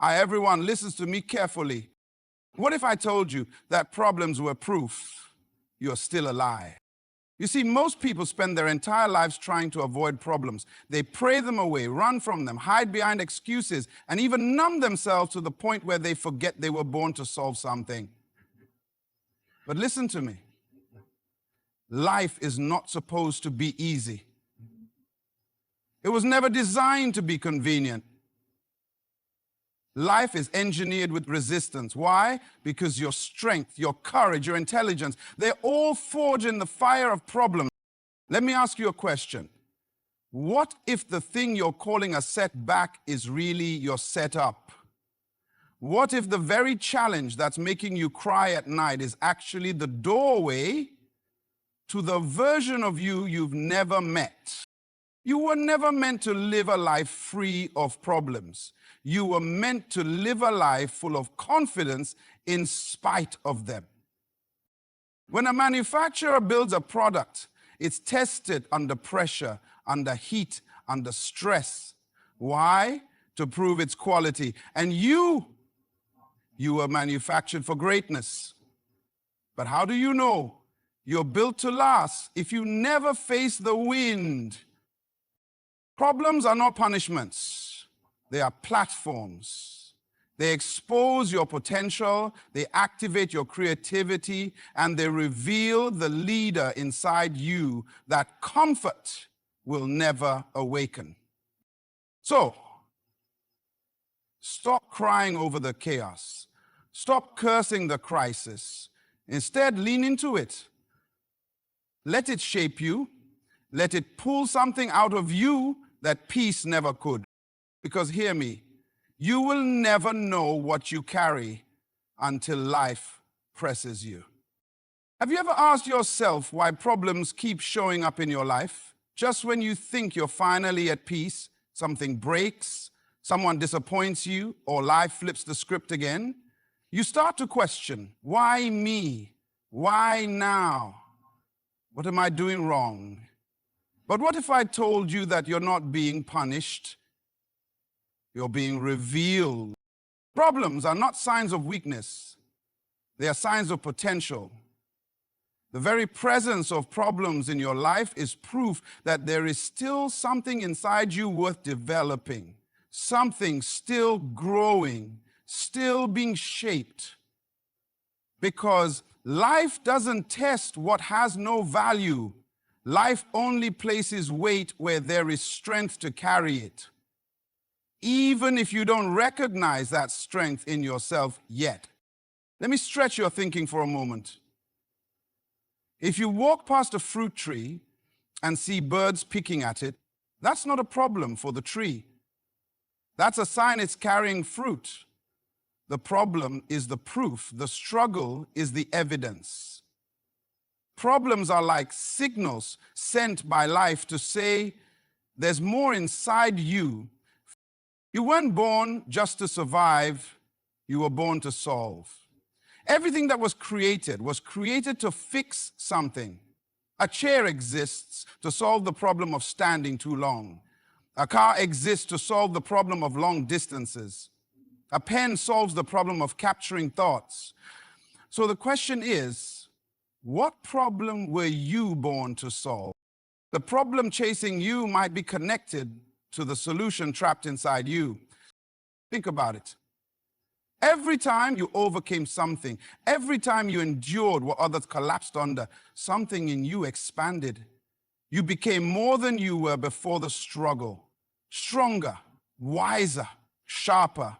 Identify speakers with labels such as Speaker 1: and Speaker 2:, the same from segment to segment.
Speaker 1: Everyone listens to me carefully. What if I told you that problems were proof you're still alive? You see, most people spend their entire lives trying to avoid problems. They pray them away, run from them, hide behind excuses, and even numb themselves to the point where they forget they were born to solve something. But listen to me. Life is not supposed to be easy. It was never designed to be convenient. Life is engineered with resistance. Why? Because your strength, your courage, your intelligence, they're all forged in the fire of problems. Let me ask you a question. What if the thing you're calling a setback is really your setup? What if the very challenge that's making you cry at night is actually the doorway to the version of you you've never met? You were never meant to live a life free of problems. You were meant to live a life full of confidence in spite of them. When a manufacturer builds a product, it's tested under pressure, under heat, under stress. Why? To prove its quality. And you were manufactured for greatness. But how do you know you're built to last if you never face the wind? Problems are not punishments. They are platforms. They expose your potential, they activate your creativity, and they reveal the leader inside you that comfort will never awaken. So, stop crying over the chaos. Stop cursing the crisis. Instead, lean into it. Let it shape you. Let it pull something out of you that peace never could. Because hear me, you will never know what you carry until life presses you. Have you ever asked yourself why problems keep showing up in your life? Just when you think you're finally at peace, something breaks, someone disappoints you, or life flips the script again, you start to question, why me? Why now? What am I doing wrong? But what if I told you that you're not being punished? You're being revealed. Problems are not signs of weakness. They are signs of potential. The very presence of problems in your life is proof that there is still something inside you worth developing, something still growing, still being shaped. Because life doesn't test what has no value. Life only places weight where there is strength to carry it, even if you don't recognize that strength in yourself yet. Let me stretch your thinking for a moment. If you walk past a fruit tree and see birds picking at it, that's not a problem for the tree. That's a sign it's carrying fruit. The problem is the proof. The struggle is the evidence. Problems are like signals sent by life to say there's more inside you. You weren't born just to survive, you were born to solve. Everything that was created to fix something. A chair exists to solve the problem of standing too long. A car exists to solve the problem of long distances. A pen solves the problem of capturing thoughts. So the question is, what problem were you born to solve? The problem chasing you might be connected to the solution trapped inside you. Think about it. Every time you overcame something, every time you endured what others collapsed under, something in you expanded. You became more than you were before the struggle. Stronger, wiser, sharper.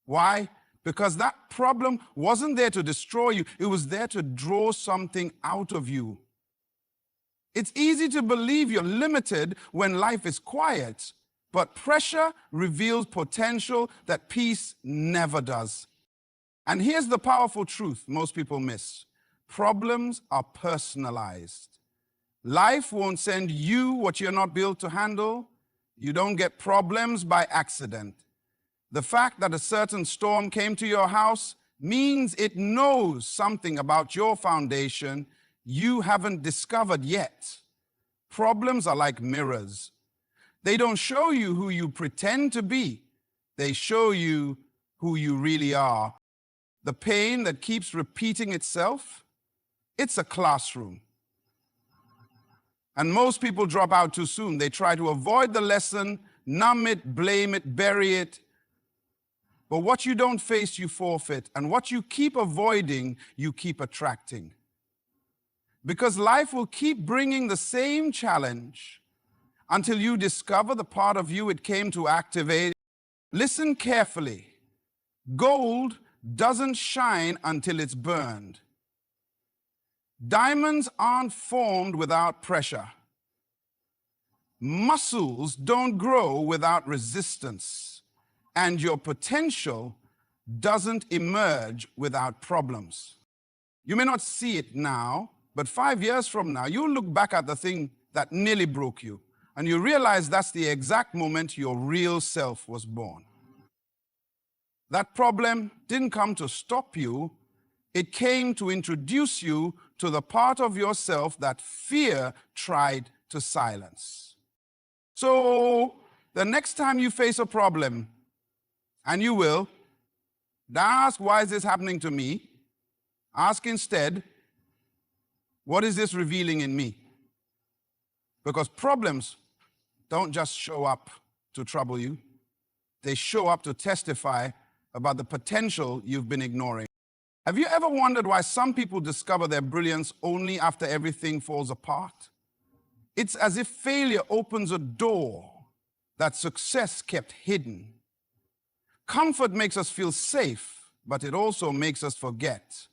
Speaker 1: Why? Because that problem wasn't there to destroy you. It was there to draw something out of you. It's easy to believe you're limited when life is quiet, but pressure reveals potential that peace never does. And here's the powerful truth most people miss. Problems are personalized. Life won't send you what you're not built to handle. You don't get problems by accident. The fact that a certain storm came to your house means it knows something about your foundation you haven't discovered yet. Problems are like mirrors. They don't show you who you pretend to be. They show you who you really are. The pain that keeps repeating itself, it's a classroom. And most people drop out too soon. They try to avoid the lesson, numb it, blame it, bury it. But what you don't face, you forfeit. And what you keep avoiding, you keep attracting. Because life will keep bringing the same challenge until you discover the part of you it came to activate. Listen carefully. Gold doesn't shine until it's burned. Diamonds aren't formed without pressure. Muscles don't grow without resistance. And your potential doesn't emerge without problems. You may not see it now, but 5 years from now, you'll look back at the thing that nearly broke you, and you realize that's the exact moment your real self was born. That problem didn't come to stop you. It came to introduce you to the part of yourself that fear tried to silence. So the next time you face a problem, and you will, don't ask, why is this happening to me? Ask instead, what is this revealing in me? Because problems don't just show up to trouble you. They show up to testify about the potential you've been ignoring. Have you ever wondered why some people discover their brilliance only after everything falls apart? It's as if failure opens a door that success kept hidden. Comfort makes us feel safe, but it also makes us forget.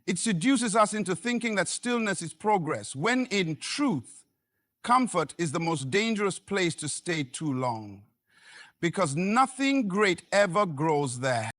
Speaker 1: It seduces us into thinking that stillness is progress, when in truth, comfort is the most dangerous place to stay too long, because nothing great ever grows there.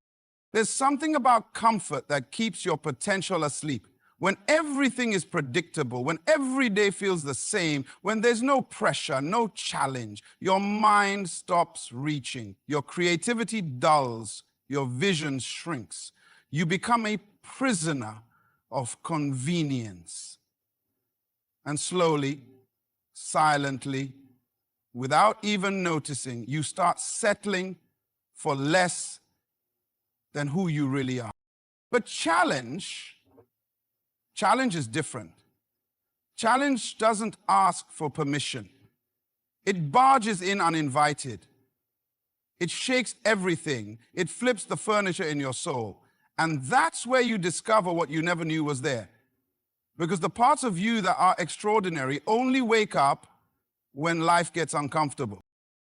Speaker 1: There's something about comfort that keeps your potential asleep. When everything is predictable, when every day feels the same, when there's no pressure, no challenge, your mind stops reaching, your creativity dulls, your vision shrinks. You become a prisoner of convenience. And slowly, silently, without even noticing, you start settling for less than who you really are. But challenge is different. Challenge doesn't ask for permission. It barges in uninvited. It shakes everything. It flips the furniture in your soul. And that's where you discover what you never knew was there. Because the parts of you that are extraordinary only wake up when life gets uncomfortable.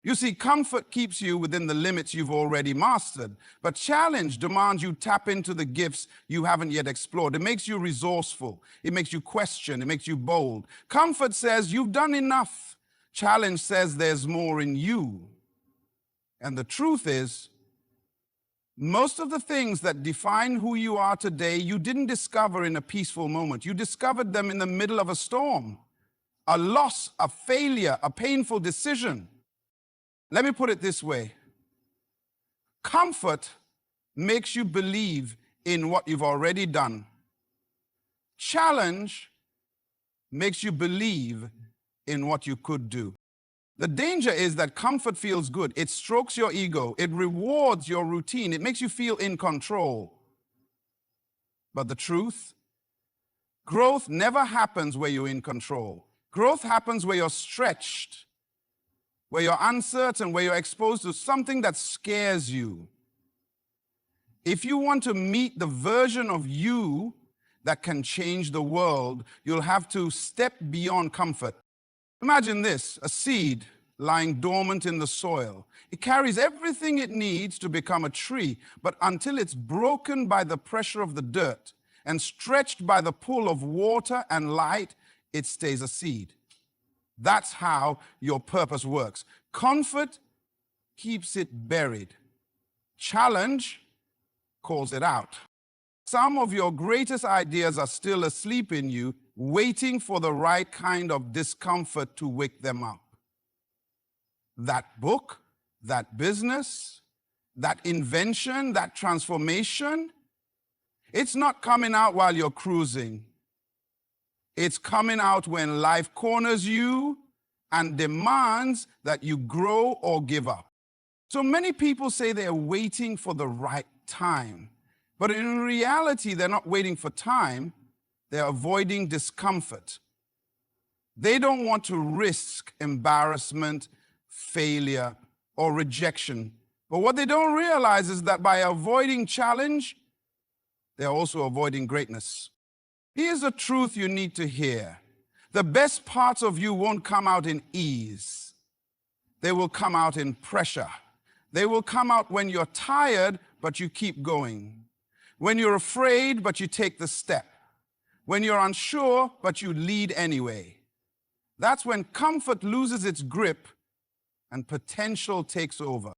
Speaker 1: You see, comfort keeps you within the limits you've already mastered, but challenge demands you tap into the gifts you haven't yet explored. It makes you resourceful. It makes you question. It makes you bold. Comfort says you've done enough. Challenge says there's more in you. And the truth is, most of the things that define who you are today, you didn't discover in a peaceful moment. You discovered them in the middle of a storm, a loss, a failure, a painful decision. Let me put it this way. Comfort makes you believe in what you've already done. Challenge makes you believe in what you could do. The danger is that comfort feels good. It strokes your ego. It rewards your routine. It makes you feel in control. But the truth, growth never happens where you're in control. Growth happens where you're stretched, where you're uncertain, where you're exposed to something that scares you. If you want to meet the version of you that can change the world, you'll have to step beyond comfort. Imagine this, a seed lying dormant in the soil. It carries everything it needs to become a tree, but until it's broken by the pressure of the dirt and stretched by the pull of water and light, it stays a seed. That's how your purpose works. Comfort keeps it buried. Challenge calls it out. Some of your greatest ideas are still asleep in you, waiting for the right kind of discomfort to wake them up. That book, that business, that invention, that transformation, it's not coming out while you're cruising. It's coming out when life corners you and demands that you grow or give up. So many people say they're waiting for the right time. But in reality, they're not waiting for time. They're avoiding discomfort. They don't want to risk embarrassment, failure, or rejection. But what they don't realize is that by avoiding challenge, they're also avoiding greatness. Here's the truth you need to hear. The best parts of you won't come out in ease. They will come out in pressure. They will come out when you're tired, but you keep going. When you're afraid, but you take the step. When you're unsure, but you lead anyway. That's when comfort loses its grip and potential takes over.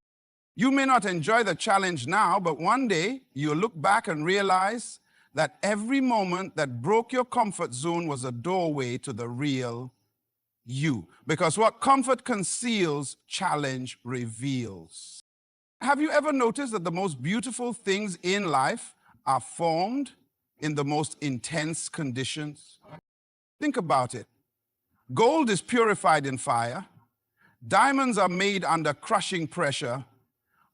Speaker 1: You may not enjoy the challenge now, but one day you'll look back and realize that every moment that broke your comfort zone was a doorway to the real you. Because what comfort conceals, challenge reveals. Have you ever noticed that the most beautiful things in life are formed in the most intense conditions? Think about it. Gold is purified in fire. Diamonds are made under crushing pressure.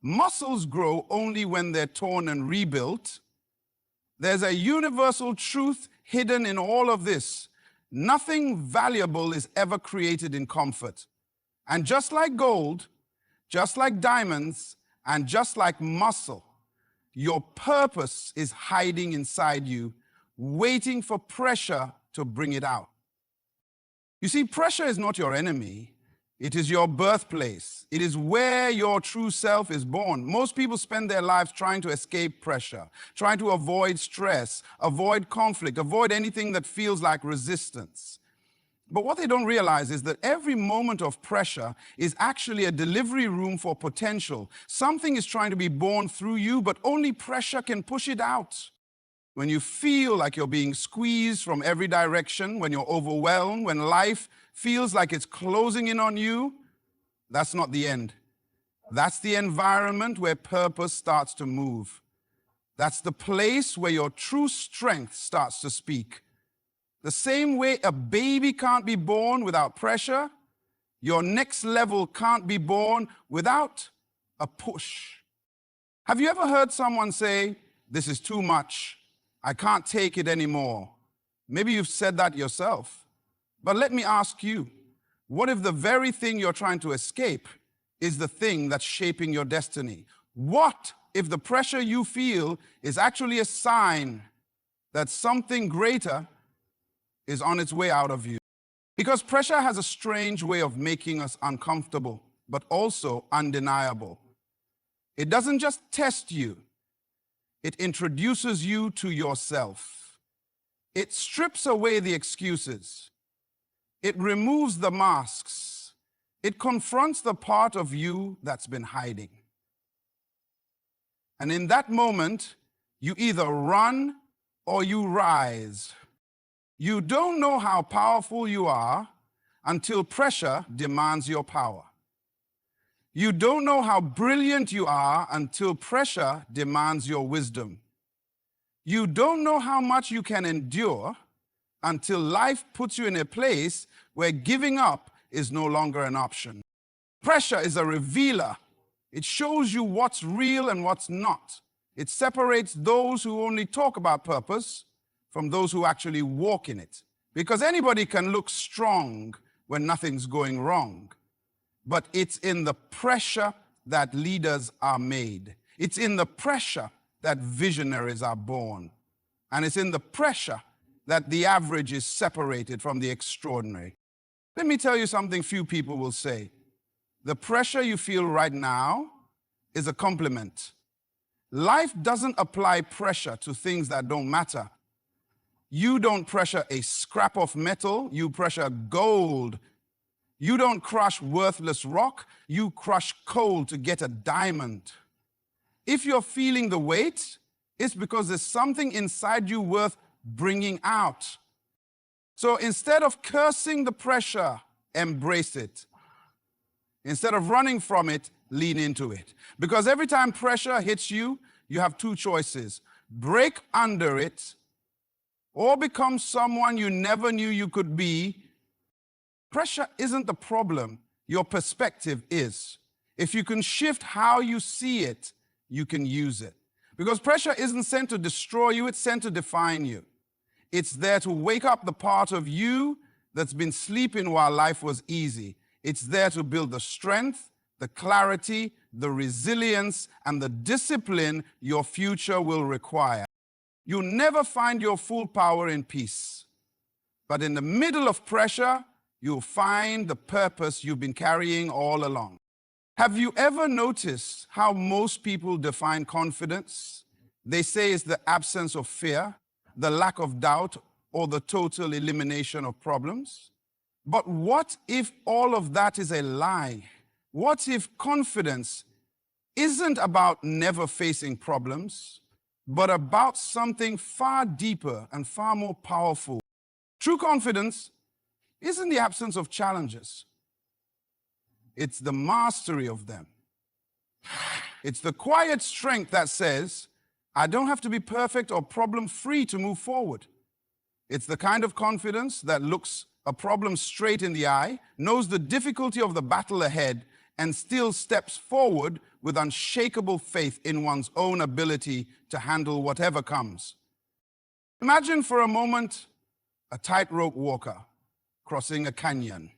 Speaker 1: Muscles grow only when they're torn and rebuilt. There's a universal truth hidden in all of this. Nothing valuable is ever created in comfort. And just like gold, just like diamonds, and just like muscle, your purpose is hiding inside you, waiting for pressure to bring it out. You see, pressure is not your enemy. It is your birthplace. It is where your true self is born. Most people spend their lives trying to escape pressure, trying to avoid stress, avoid conflict, avoid anything that feels like resistance. But what they don't realize is that every moment of pressure is actually a delivery room for potential. Something is trying to be born through you, but only pressure can push it out. When you feel like you're being squeezed from every direction, when you're overwhelmed, when life feels like it's closing in on you, that's not the end. That's the environment where purpose starts to move. That's the place where your true strength starts to speak. The same way a baby can't be born without pressure, your next level can't be born without a push. Have you ever heard someone say, "This is too much. I can't take it anymore"? Maybe you've said that yourself. But let me ask you, what if the very thing you're trying to escape is the thing that's shaping your destiny? What if the pressure you feel is actually a sign that something greater is on its way out of you? Because pressure has a strange way of making us uncomfortable, but also undeniable. It doesn't just test you. It introduces you to yourself. It strips away the excuses. It removes the masks. It confronts the part of you that's been hiding. And in that moment, you either run or you rise. You don't know how powerful you are until pressure demands your power. You don't know how brilliant you are until pressure demands your wisdom. You don't know how much you can endure until life puts you in a place where giving up is no longer an option. Pressure is a revealer. It shows you what's real and what's not. It separates those who only talk about purpose from those who actually walk in it. Because anybody can look strong when nothing's going wrong. But it's in the pressure that leaders are made. It's in the pressure that visionaries are born. And it's in the pressure that the average is separated from the extraordinary. Let me tell you something few people will say. The pressure you feel right now is a compliment. Life doesn't apply pressure to things that don't matter. You don't pressure a scrap of metal, you pressure gold. You don't crush worthless rock, you crush coal to get a diamond. If you're feeling the weight, it's because there's something inside you worth bringing out. So instead of cursing the pressure, embrace it. Instead of running from it, lean into it. Because every time pressure hits you, you have two choices. Break under it, or become someone you never knew you could be. Pressure isn't the problem, your perspective is. If you can shift how you see it, you can use it. Because pressure isn't sent to destroy you, it's sent to define you. It's there to wake up the part of you that's been sleeping while life was easy. It's there to build the strength, the clarity, the resilience, and the discipline your future will require. You'll never find your full power in peace. But in the middle of pressure, you'll find the purpose you've been carrying all along. Have you ever noticed how most people define confidence? They say it's the absence of fear, the lack of doubt, or the total elimination of problems. But what if all of that is a lie? What if confidence isn't about never facing problems, but about something far deeper and far more powerful? True confidence isn't the absence of challenges. It's the mastery of them. It's the quiet strength that says, I don't have to be perfect or problem-free to move forward. It's the kind of confidence that looks a problem straight in the eye, knows the difficulty of the battle ahead, and still steps forward with unshakable faith in one's own ability to handle whatever comes. Imagine for a moment a tightrope walker crossing a canyon.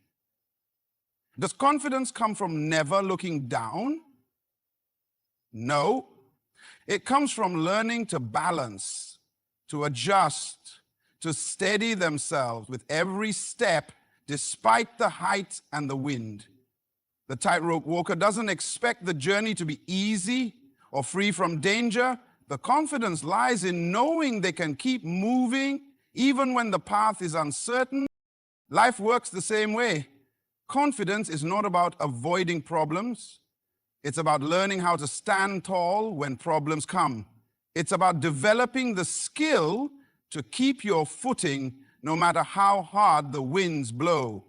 Speaker 1: Does confidence come from never looking down? No. It comes from learning to balance, to adjust, to steady themselves with every step despite the height and the wind. The tightrope walker doesn't expect the journey to be easy or free from danger. The confidence lies in knowing they can keep moving even when the path is uncertain. Life works the same way. Confidence is not about avoiding problems. It's about learning how to stand tall when problems come. It's about developing the skill to keep your footing no matter how hard the winds blow.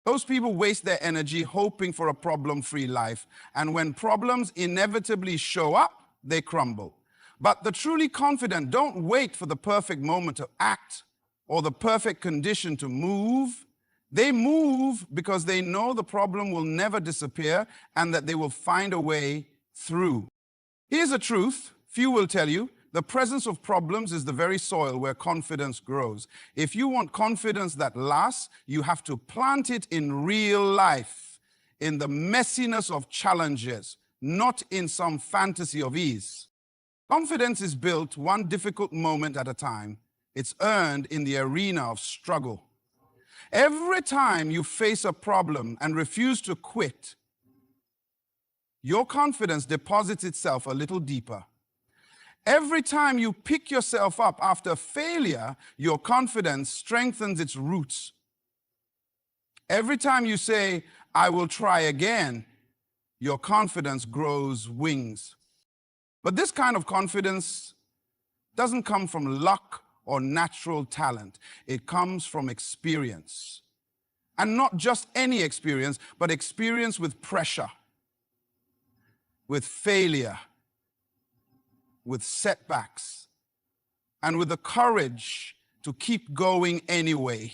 Speaker 1: Those people waste their energy hoping for a problem-free life, and when problems inevitably show up, they crumble. But the truly confident don't wait for the perfect moment to act or the perfect condition to move. They move because they know the problem will never disappear and that they will find a way through. Here's a truth few will tell you. The presence of problems is the very soil where confidence grows. If you want confidence that lasts, you have to plant it in real life, in the messiness of challenges, not in some fantasy of ease. Confidence is built one difficult moment at a time. It's earned in the arena of struggle. Every time you face a problem and refuse to quit, your confidence deposits itself a little deeper. Every time you pick yourself up after failure, your confidence strengthens its roots. Every time you say, I will try again, your confidence grows wings. But this kind of confidence doesn't come from luck or natural talent. It comes from experience. And not just any experience, but experience with pressure, with failure, with setbacks, and with the courage to keep going anyway.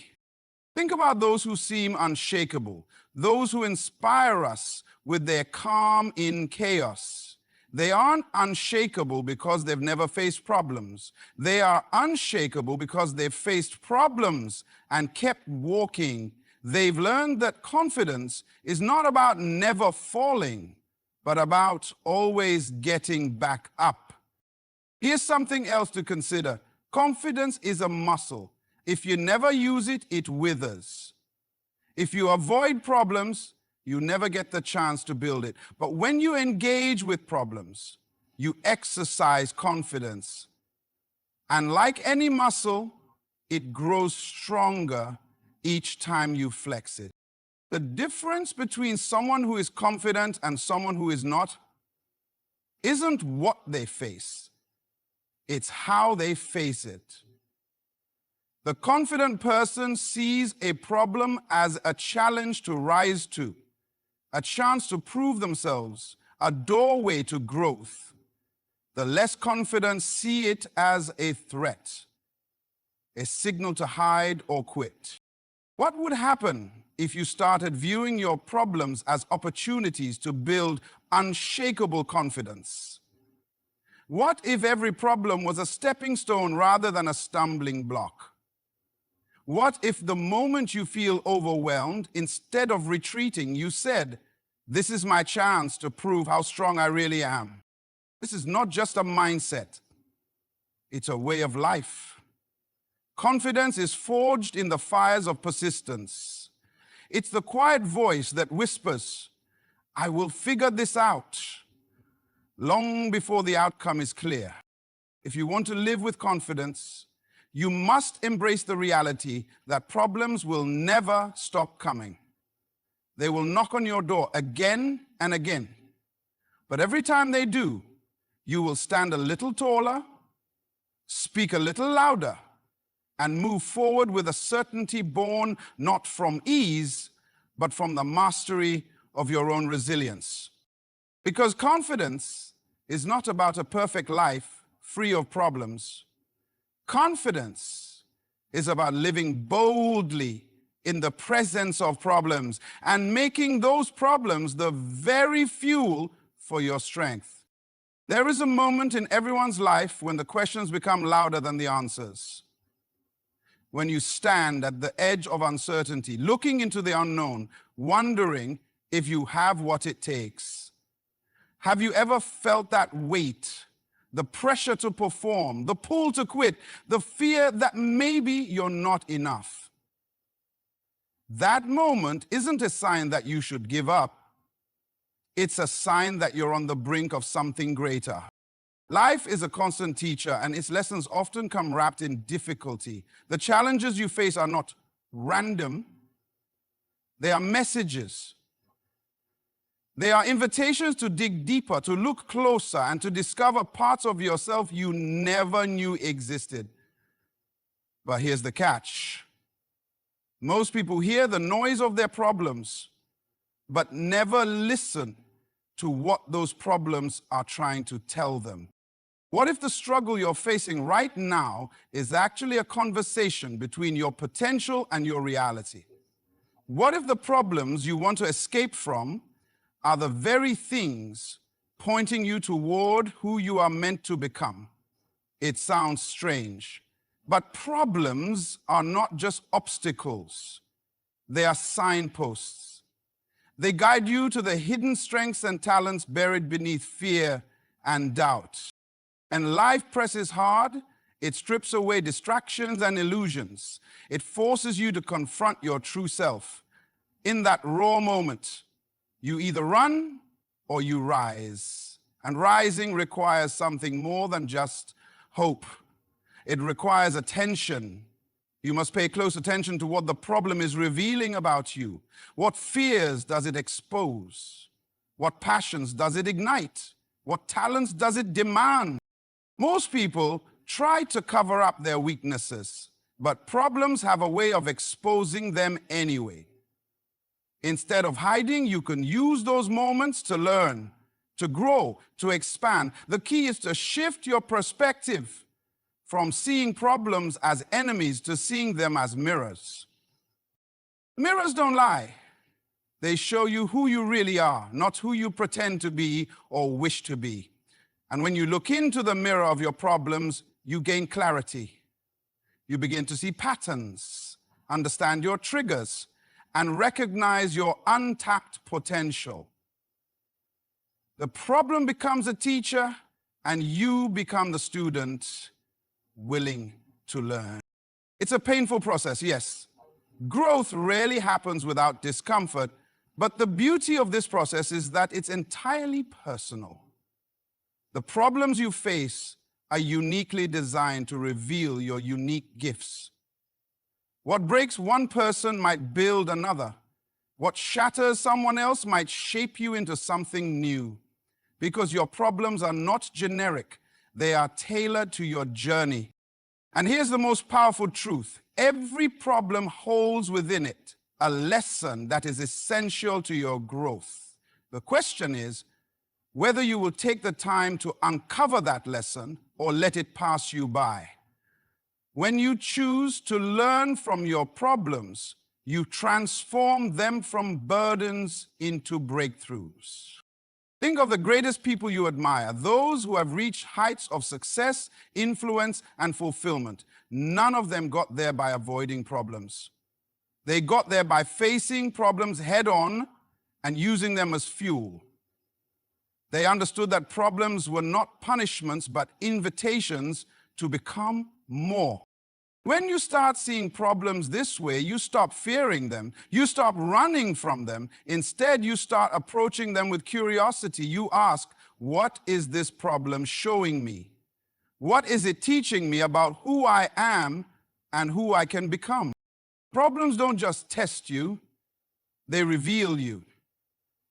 Speaker 1: Think about those who seem unshakable, those who inspire us with their calm in chaos. They aren't unshakable because they've never faced problems. They are unshakable because they've faced problems and kept walking. They've learned that confidence is not about never falling, but about always getting back up. Here's something else to consider. Confidence is a muscle. If you never use it, it withers. If you avoid problems, you never get the chance to build it. But when you engage with problems, you exercise confidence. And like any muscle, it grows stronger each time you flex it. The difference between someone who is confident and someone who is not isn't what they face. It's how they face it. The confident person sees a problem as a challenge to rise to, a chance to prove themselves, a doorway to growth. The less confident see it as a threat, a signal to hide or quit. What would happen if you started viewing your problems as opportunities to build unshakable confidence? What if every problem was a stepping stone rather than a stumbling block? What if the moment you feel overwhelmed, instead of retreating, you said, "This is my chance to prove how strong I really am"? This is not just a mindset. It's a way of life. Confidence is forged in the fires of persistence. It's the quiet voice that whispers, "I will figure this out," long before the outcome is clear. If you want to live with confidence, you must embrace the reality that problems will never stop coming. They will knock on your door again and again. But every time they do, you will stand a little taller, speak a little louder, and move forward with a certainty born not from ease, but from the mastery of your own resilience. Because confidence is not about a perfect life free of problems. Confidence is about living boldly in the presence of problems and making those problems the very fuel for your strength. There is a moment in everyone's life when the questions become louder than the answers. When you stand at the edge of uncertainty, looking into the unknown, wondering if you have what it takes. Have you ever felt that weight, the pressure to perform, the pull to quit, the fear that maybe you're not enough? That moment isn't a sign that you should give up. It's a sign that you're on the brink of something greater. Life is a constant teacher, and its lessons often come wrapped in difficulty. The challenges you face are not random. They are messages. They are invitations to dig deeper, to look closer, and to discover parts of yourself you never knew existed. But here's the catch. Most people hear the noise of their problems, but never listen to what those problems are trying to tell them. What if the struggle you're facing right now is actually a conversation between your potential and your reality? What if the problems you want to escape from are the very things pointing you toward who you are meant to become? It sounds strange, but problems are not just obstacles. They are signposts. They guide you to the hidden strengths and talents buried beneath fear and doubt. And life presses hard, it strips away distractions and illusions. It forces you to confront your true self. In that raw moment, you either run or you rise. And rising requires something more than just hope. It requires attention. You must pay close attention to what the problem is revealing about you. What fears does it expose? What passions does it ignite? What talents does it demand? Most people try to cover up their weaknesses, but problems have a way of exposing them anyway. Instead of hiding, you can use those moments to learn, to grow, to expand. The key is to shift your perspective from seeing problems as enemies to seeing them as mirrors. Mirrors don't lie. They show you who you really are, not who you pretend to be or wish to be. And when you look into the mirror of your problems, you gain clarity. You begin to see patterns, understand your triggers, and recognize your untapped potential. The problem becomes a teacher, and you become the student willing to learn. It's a painful process, yes. Growth rarely happens without discomfort, but the beauty of this process is that it's entirely personal. The problems you face are uniquely designed to reveal your unique gifts. What breaks one person might build another. What shatters someone else might shape you into something new. Because your problems are not generic, they are tailored to your journey. And here's the most powerful truth. Every problem holds within it a lesson that is essential to your growth. The question is whether you will take the time to uncover that lesson or let it pass you by. When you choose to learn from your problems, You transform them from burdens into breakthroughs. Think of the greatest people you admire, those who have reached heights of success, influence, and fulfillment. None of them got there by avoiding problems. They got there by facing problems head-on and using them as fuel. They understood that problems were not punishments, but invitations to become more. When you start seeing problems this way, you stop fearing them. You stop running from them. Instead, you start approaching them with curiosity. You ask, what is this problem showing me? What is it teaching me about who I am and who I can become? Problems don't just test you, they reveal you.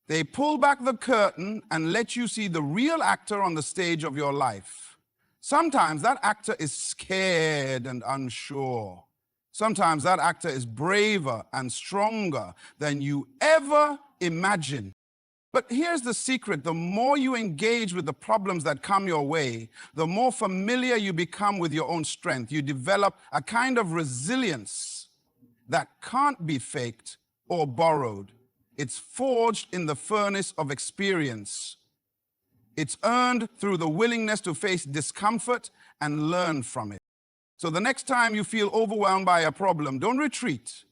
Speaker 1: They pull back the curtain and let you see the real actor on the stage of your life. Sometimes that actor is scared and unsure. Sometimes that actor is braver and stronger than you ever imagined. But here's the secret. The more you engage with the problems that come your way, the more familiar you become with your own strength. You develop a kind of resilience that can't be faked or borrowed. It's forged in the furnace of experience. It's earned through the willingness to face discomfort and learn from it. So the next time you feel overwhelmed by a problem, don't retreat.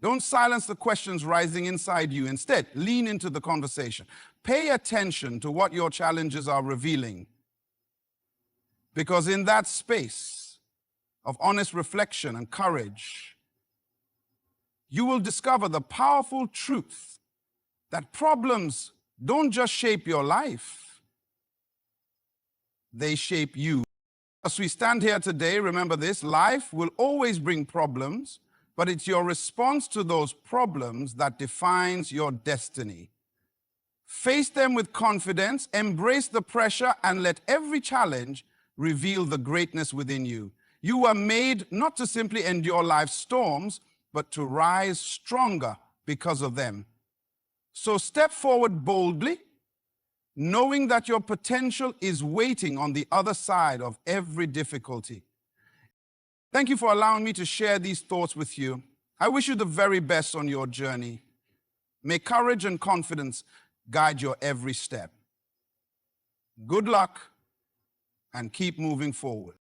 Speaker 1: Don't silence the questions rising inside you. Instead, lean into the conversation. Pay attention to what your challenges are revealing. Because in that space of honest reflection and courage, you will discover the powerful truth that problems don't just shape your life, they shape you. As we stand here today, remember this, life will always bring problems, but it's your response to those problems that defines your destiny. Face them with confidence, embrace the pressure, and let every challenge reveal the greatness within you. You were made not to simply endure life's storms, but to rise stronger because of them. So step forward boldly, knowing that your potential is waiting on the other side of every difficulty. Thank you for allowing me to share these thoughts with you. I wish you the very best on your journey. May courage and confidence guide your every step. Good luck and keep moving forward.